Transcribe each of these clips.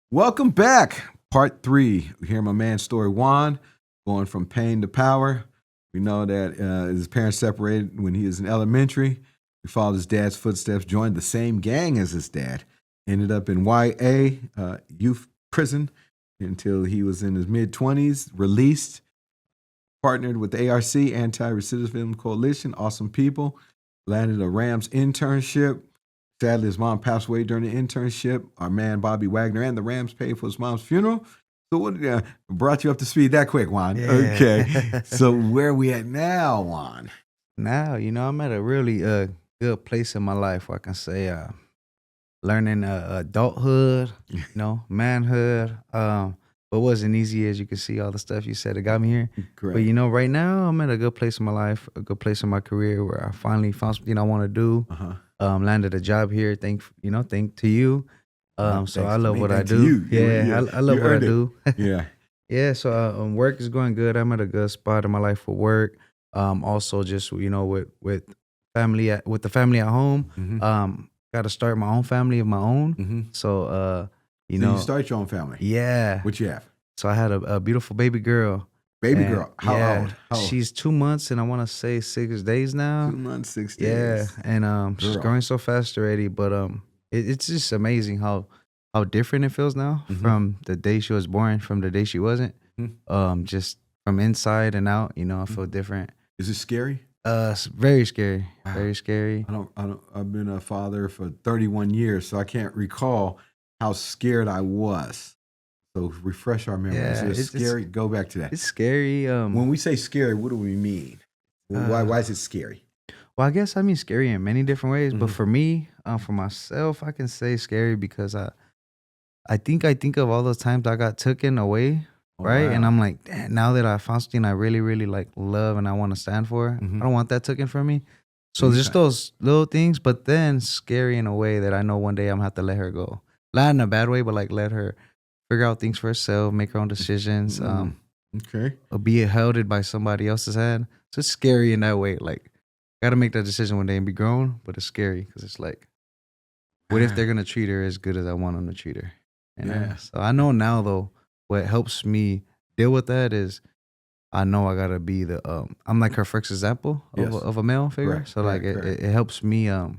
Welcome back. Part 3. We hear my man's story, Juan, going from pain to power. We know that his parents separated when he was in elementary. He followed his dad's footsteps, joined the same gang as his dad, ended up in YA, youth prison, until he was in his mid-20s, released, partnered with the ARC, Anti-Recidivism Coalition, awesome people, landed a Rams internship. Sadly, his mom passed away during the internship. Our man, Bobby Wagner, and the Rams paid for his mom's funeral. So what brought you up to speed that quick, Juan? Yeah. Okay. So where are we at now, Juan? Now, I'm at a really good place in my life where I can say learning adulthood, manhood. But it wasn't easy, as you can see, all the stuff you said that got me here. Correct. But, right now I'm at a good place in my life, a good place in my career where I finally found something I want to do. Landed a job here, thank to you. So I love what I do. I love what I do. Yeah. Yeah, so work is going good. I'm at a good spot in my life for work. Also just with family with the family at home. Got to start my own family of my own. So you start your own family. Yeah. What you have? So I had a beautiful baby girl. Baby girl. How old? She's 2 months and I want to say 6 days now. 2 months, 6 days. Yeah, and she's growing so fast already. But it's just amazing how different it feels now from the day she was born, from the day she wasn't. Just from inside and out, I feel different. Is it scary? It's very scary. Wow. Very scary. I've been a father for 31 years, so I can't recall how scared I was. So refresh our memories. Yeah, is it scary? Go back to that. It's scary. When we say scary, what do we mean? Why is it scary? Well, I guess I mean scary in many different ways. But for me, for myself, I can say scary because I think of all those times I got taken away, right? Wow. And I'm like, damn, now that I found something I really, really like love and I want to stand for, I don't want that taken from me. So just those little things, but then scary in a way that I know one day I'm gonna have to let her go. Not in a bad way, but like let her figure out things for herself, make her own decisions. Okay. Or be held by somebody else's hand. So it's scary in that way. Like, got to make that decision one day and be grown, but it's scary because it's like, what if they're going to treat her as good as I want them to treat her? So I know now, though, what helps me deal with that is I know I got to be I'm like her first example of a male figure. Correct. So like it helps me. You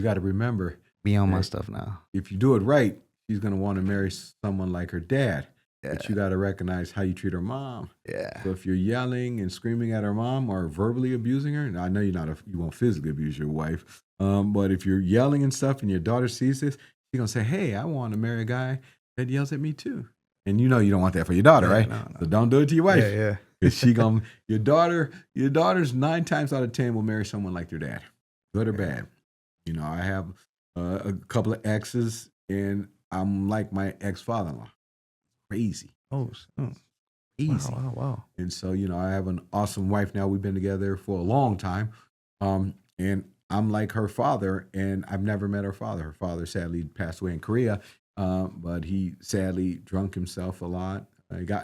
got to remember. Be on my stuff now. If you do it right, she's going to want to marry someone like her dad. Yeah. But you got to recognize how you treat her mom. Yeah. So if you're yelling and screaming at her mom or verbally abusing her, and I know you won't physically abuse your wife, but if you're yelling and stuff and your daughter sees this, she's going to say, hey, I want to marry a guy that yells at me too. And you don't want that for your daughter, right? No. So don't do it to your wife. Yeah. Because your daughter's 9 times out of 10 will marry someone like their dad, good or bad. I have a couple of exes, and I'm like my ex-father-in-law. Crazy. Oh, easy. Wow. And so, I have an awesome wife now. We've been together for a long time. And I'm like her father, and I've never met her father. Her father sadly passed away in Korea, but he sadly drunk himself a lot.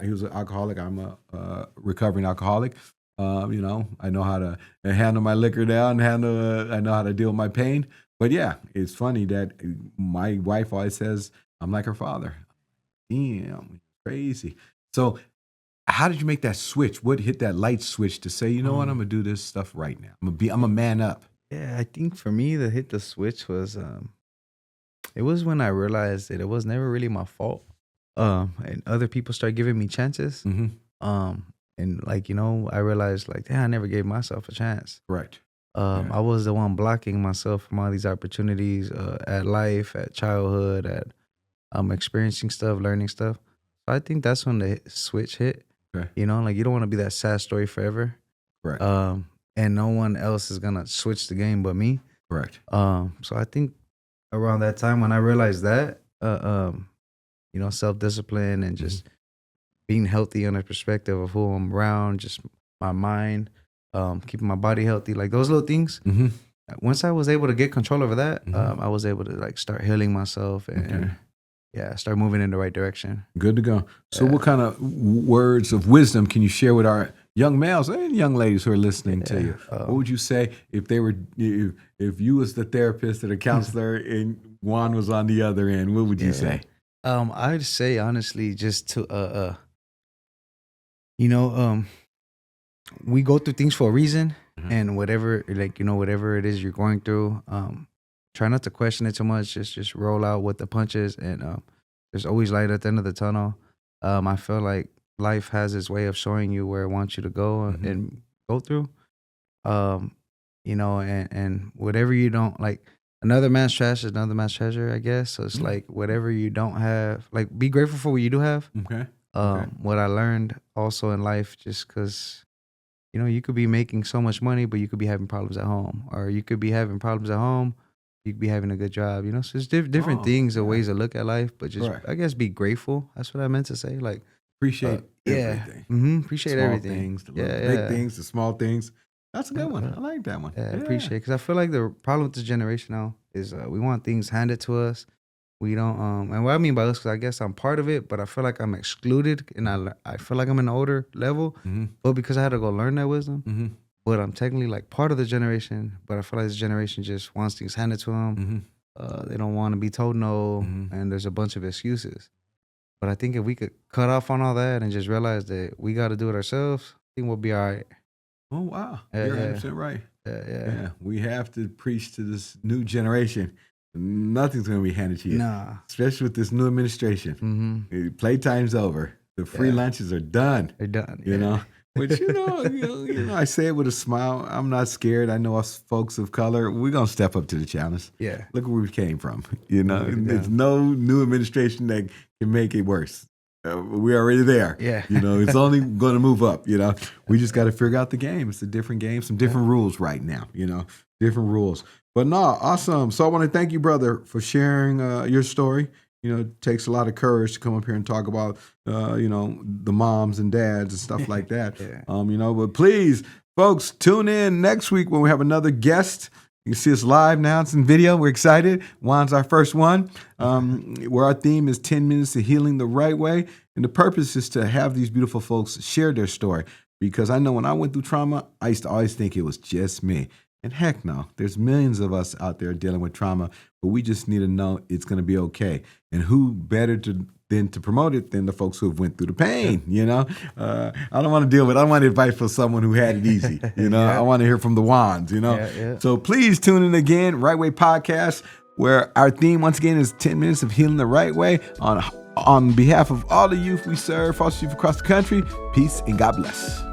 He was an alcoholic. I'm a recovering alcoholic. I know how to handle my liquor down, I know how to deal with my pain. But yeah, it's funny that my wife always says, I'm like her father. Damn, crazy. So how did you make that switch? What hit that light switch to say, what, I'm going to do this stuff right now. I'm a man up. Yeah, I think for me, to hit the switch was, it was when I realized that it was never really my fault. And other people started giving me chances. And like, I realized like, damn, I never gave myself a chance. Right. I was the one blocking myself from all these opportunities at life, at childhood, at experiencing stuff, learning stuff. So I think that's when the switch hit. Okay. Like you don't want to be that sad story forever. Correct. And no one else is gonna switch the game but me. Correct. So I think around that time when I realized that, self-discipline and just being healthy on the perspective of who I'm around, just my mind, keeping my body healthy, like those little things. Once I was able to get control over that, I was able to like start healing myself and start moving in the right direction. Good to go. So what kind of words of wisdom can you share with our young males and young ladies who are listening to you? What would you say if you was the therapist or the counselor and Juan was on the other end? What would you say? I'd say honestly, just to you know, we go through things for a reason, and whatever, like, whatever it is you're going through, try not to question it too much. Just roll out with the punches, and there's always light at the end of the tunnel. I feel like life has its way of showing you where it wants you to go and go through. Um, and whatever you don't like, another man's trash is another man's treasure, I guess. So it's like whatever you don't have, like, be grateful for what you do have. Okay. What I learned also in life, just because, you could be making so much money, but you could be having problems at home, or you could be having problems at home, you could be having a good job, so it's different things or ways to look at life, but just, I guess, be grateful. That's what I meant to say. Like, appreciate everything. Appreciate small everything. Things, the big things, the small things. That's a good one. I like that one. Yeah, I appreciate it, because I feel like the problem with this generation now is we want things handed to us. We don't, and what I mean by this, because I guess I'm part of it, but I feel like I'm excluded, and I feel like I'm in an older level, but because I had to go learn that wisdom, but I'm technically like part of the generation, but I feel like this generation just wants things handed to them. They don't want to be told no, and there's a bunch of excuses. But I think if we could cut off on all that and just realize that we got to do it ourselves, I think we'll be all right. Oh, wow. You're 100% right. Yeah. We have to preach to this new generation. Nothing's going to be handed to you. Nah. Especially with this new administration. Playtime's over. The free lunches are done. They're done. You know? Which, I say it with a smile. I'm not scared. I know us folks of color, we're going to step up to the challenge. Yeah. Look where we came from. There's no new administration that can make it worse. We're already there. Yeah. It's only going to move up. We just got to figure out the game. It's a different game, some different rules right now. Different rules. But no, awesome. So I want to thank you, brother, for sharing your story. It takes a lot of courage to come up here and talk about, the moms and dads and stuff like that. But please, folks, tune in next week when we have another guest. You can see us live now. It's in video. We're excited. Juan's our first one, where our theme is 10 minutes to healing the right way. And the purpose is to have these beautiful folks share their story. Because I know when I went through trauma, I used to always think it was just me. And heck no, there's millions of us out there dealing with trauma, but we just need to know it's going to be okay. And who better than to promote it than the folks who have went through the pain, I don't want to deal with, I don't want advice for someone who had it easy, I want to hear from the Juans, So please tune in again, RightWay Podcast, where our theme once again is 10 minutes of healing the right way. On behalf of all the youth we serve, foster youth across the country, peace and God bless.